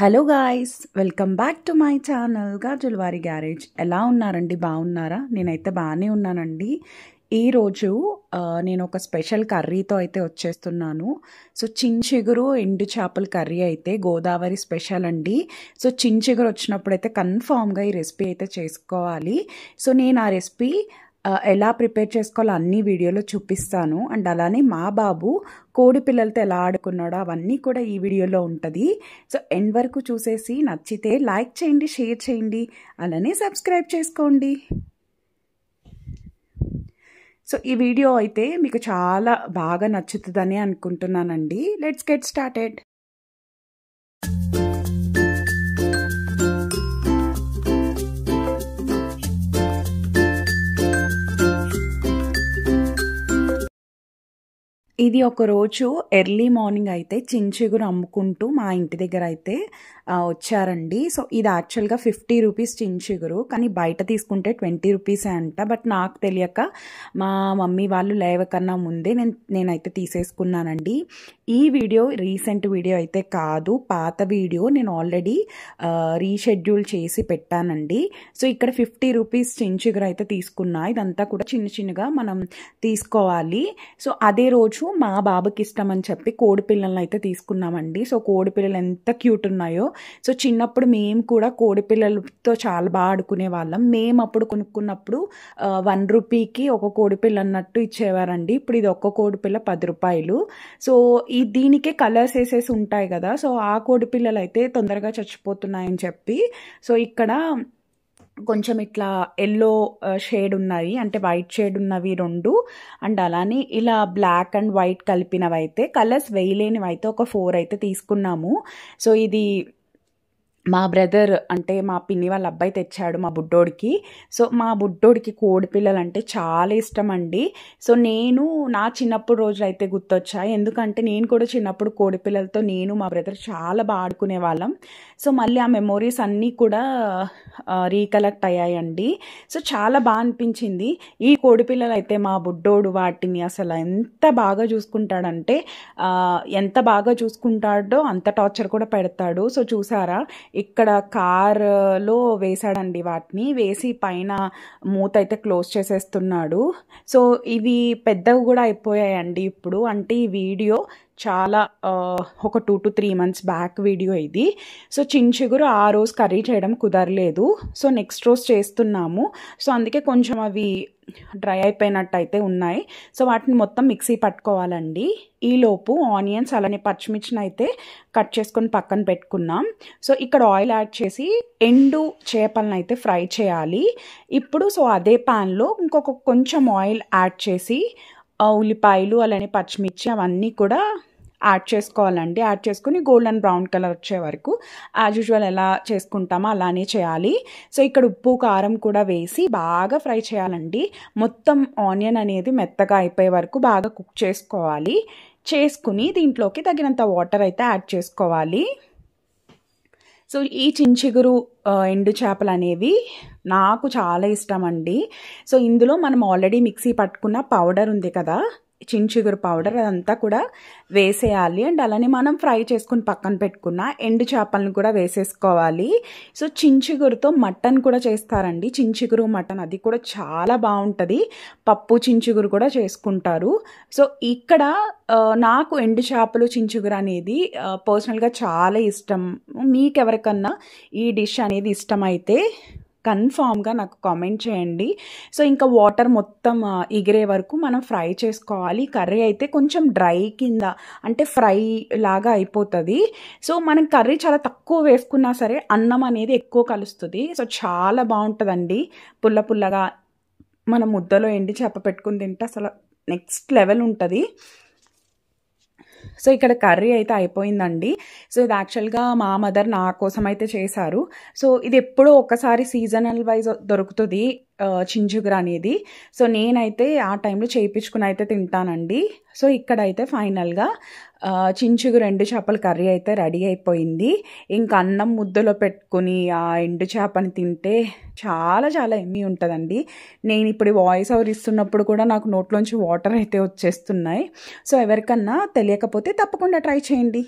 Hello guys, welcome back to my channel Gajulavari garage. ఎలా ఉన్నారండి? బాగున్నారా? నేనైతే బాగానే ఉన్నానండి. ఈరోజు నేను ఒక స్పెషల్ కర్రీతో అయితే వచ్చేస్తున్నాను. సో చించిగురు ఎండు చేపల కర్రీ అయితే గోదావరి స్పెషల్ అండి. సో చించిగురు వచ్చినప్పుడు అయితే కన్ఫామ్గా ఈ రెసిపీ అయితే చేసుకోవాలి. సో నేను ఆ రెసిపీ ఎలా ప్రిపేర్ చేసుకోవాలో అన్ని వీడియోలో చూపిస్తాను. అండ్ అలానే మా బాబు కోడి పిల్లలతో ఎలా ఆడుకున్నాడో అవన్నీ కూడా ఈ వీడియోలో ఉంటుంది. సో ఎండ్ వరకు చూసేసి నచ్చితే లైక్ చేయండి, షేర్ చేయండి, అలానే సబ్స్క్రైబ్ చేసుకోండి. సో ఈ వీడియో అయితే మీకు చాలా బాగా నచ్చుతుందని అనుకుంటున్నానండి. Let's get started. ఇది ఒకరోజు ఎర్లీ మార్నింగ్ అయితే చించిగురు అమ్ముకుంటూ మా ఇంటి దగ్గర అయితే వచ్చారండి. సో ఇది యాక్చువల్గా 50 రూపీస్ చించిగురు, కానీ బయట తీసుకుంటే 20 రూపీసే అంట. బట్ నాకు తెలియక మా మమ్మీ వాళ్ళు లేవకన్నా ముందే నేనైతే తీసేసుకున్నానండి. ఈ వీడియో రీసెంట్ వీడియో అయితే కాదు, పాత వీడియో. నేను ఆల్రెడీ రీషెడ్యూల్ చేసి పెట్టానండి. సో ఇక్కడ 50 రూపీస్ చించిగురు అయితే తీసుకున్నా. ఇదంతా కూడా చిన్న చిన్నగా మనం తీసుకోవాలి. సో అదే రోజు మా బాబుకి ఇష్టం అని చెప్పి కోడి పిల్లలను అయితే తీసుకున్నామండి. సో కోడి పిల్లలు ఎంత క్యూట్ ఉన్నాయో. సో చిన్నప్పుడు మేము కూడా కోడి పిల్లలతో చాలా బాగా ఆడుకునే వాళ్ళం. మేము అప్పుడు కొనుక్కున్నప్పుడు 1 రూపీకి ఒక కోడి పిల్ల అన్నట్టు ఇచ్చేవారండి. ఇప్పుడు ఇది ఒక్క కోడి పిల్ల 10 రూపాయలు. సో దీనికే కలర్స్ వేసేసి ఉంటాయి కదా. సో ఆ కోడి పిల్లలు అయితే తొందరగా చచ్చిపోతున్నాయని చెప్పి సో ఇక్కడ కొంచెం ఇట్లా ఎల్లో షేడ్ ఉన్నాయి, అంటే వైట్ షేడ్ ఉన్నవి 2, అండ్ అలానే ఇలా బ్లాక్ అండ్ వైట్ కలిపినవి అయితే కలర్స్ వేయలేనివి అయితే ఒక 4 అయితే తీసుకున్నాము. సో ఇది మా బ్రదర్ అంటే మా పిన్ని వాళ్ళ అబ్బాయి తెచ్చాడు మా బుడ్డోడికి. సో మా బుడ్డోడికి కోడి పిల్లలు అంటే చాలా ఇష్టం అండి. సో నేను నా చిన్నప్పుడు రోజులు అయితే గుర్తొచ్చాయి, ఎందుకంటే నేను కూడా చిన్నప్పుడు కోడి పిల్లలతో నేను మా బ్రదర్ చాలా బాగా ఆడుకునే వాళ్ళం. సో మళ్ళీ ఆ మెమోరీస్ అన్నీ కూడా రీకలెక్ట్ అయ్యాయండి. సో చాలా బాగా అనిపించింది. ఈ కోడి పిల్లలు అయితే మా బుడ్డోడు వాటిని అసలు ఎంత బాగా చూసుకుంటాడంటే ఎంత బాగా చూసుకుంటాడో అంత టార్చర్ కూడా పెడతాడు. సో చూసారా, ఇక్కడ కార్లో వేసాడండి. వాటిని వేసి పైన మూత అయితే క్లోజ్ చేసేస్తున్నాడు. సో ఇవి పెద్దవి కూడా అయిపోయాయండి ఇప్పుడు. అంటే ఈ వీడియో చాలా ఒక 2 to 3 months బ్యాక్ వీడియో ఇది. సో చించిగురు ఆ రోజు కర్రీ చేయడం కుదరలేదు. సో నెక్స్ట్ రోజు చేస్తున్నాము. సో అందుకే కొంచెం అవి డ్రై అయిపోయినట్టు అయితే ఉన్నాయి. సో వాటిని మొత్తం మిక్సీ పట్టుకోవాలండి. ఈలోపు ఆనియన్స్ అలానే పచ్చిమిర్చిని అయితే కట్ చేసుకొని పక్కన పెట్టుకున్నాం. సో ఇక్కడ ఆయిల్ యాడ్ చేసి ఎండు చేపలను అయితే ఫ్రై చేయాలి ఇప్పుడు. సో అదే ప్యాన్లో ఇంకొక కొంచెం ఆయిల్ యాడ్ చేసి ఉల్లిపాయలు అలానే పచ్చిమిర్చి అవన్నీ కూడా యాడ్ చేసుకోవాలండి. యాడ్ చేసుకుని గోల్డెన్ బ్రౌన్ కలర్ వచ్చే వరకు యాజ్ యూజువల్ ఎలా చేసుకుంటామో అలానే చేయాలి. సో ఇక్కడ ఉప్పు కారం కూడా వేసి బాగా ఫ్రై చేయాలండి. మొత్తం ఆనియన్ అనేది మెత్తగా అయిపోయే వరకు బాగా కుక్ చేసుకోవాలి. చేసుకుని దీంట్లోకి తగినంత వాటర్ అయితే యాడ్ చేసుకోవాలి. సో ఈ చించిగురు ఎండు చేపలు అనేవి నాకు చాలా ఇష్టం అండి. సో ఇందులో మనం ఆల్రెడీ మిక్సీ పట్టుకున్న పౌడర్ ఉంది కదా, చించిగురు పౌడర్, అదంతా కూడా వేసేయాలి. అండ్ అలానే మనం ఫ్రై చేసుకుని పక్కన పెట్టుకున్న ఎండు చేపలను కూడా వేసేసుకోవాలి. సో చించిగురుతో మటన్ కూడా చేస్తారండి, చించిగురు మటన్, అది కూడా చాలా బాగుంటుంది. పప్పు చించిగురు కూడా చేసుకుంటారు. సో ఇక్కడ నాకు ఎండు చేపలు చించిగురు అనేది పర్సనల్గా చాలా ఇష్టం. మీకు ఎవరికన్నా ఈ డిష్ అనేది ఇష్టమైతే కన్ఫామ్గా నాకు కామెంట్ చేయండి. సో ఇంకా వాటర్ మొత్తం ఎగిరే వరకు మనం ఫ్రై చేసుకోవాలి. కర్రీ అయితే కొంచెం డ్రై కింద అంటే ఫ్రై లాగా అయిపోతుంది. సో మనం కర్రీ చాలా తక్కువ వేసుకున్నా సరే అన్నం అనేది ఎక్కువ కలుస్తుంది. సో చాలా బాగుంటుందండి. పుల్ల పుల్లగా మనం ముద్దలో ఎండి చేప పెట్టుకుని తింటే అసలు నెక్స్ట్ లెవెల్ ఉంటుంది. సో ఇక్కడ కర్రీ అయితే అయిపోయిందండి. సో ఇది యాక్చువల్గా మా మదర్ నా కోసం అయితే చేశారు. సో ఇది ఎప్పుడో ఒకసారి సీజనల్ వైజ్ దొరుకుతుంది చించిగురు అనేది. సో నేనైతే ఆ టైంలో చేయించుకుని అయితే తింటానండి. సో ఇక్కడైతే ఫైనల్గా చించిగురు ఎండు చేపల కర్రీ అయితే రెడీ అయిపోయింది. ఇంకా అన్నం ముద్దలో పెట్టుకుని ఆ ఎండు చేపని తింటే చాలా చాలా ఎమ్మీ ఉంటుందండి. నేను ఇప్పుడు వాయిస్ ఓవర్ ఇస్తున్నప్పుడు కూడా నాకు నోట్లోంచి వాటర్ అయితే వచ్చేస్తున్నాయి. సో ఎవరికన్నా తెలియకపోతే తప్పకుండా ట్రై చేయండి.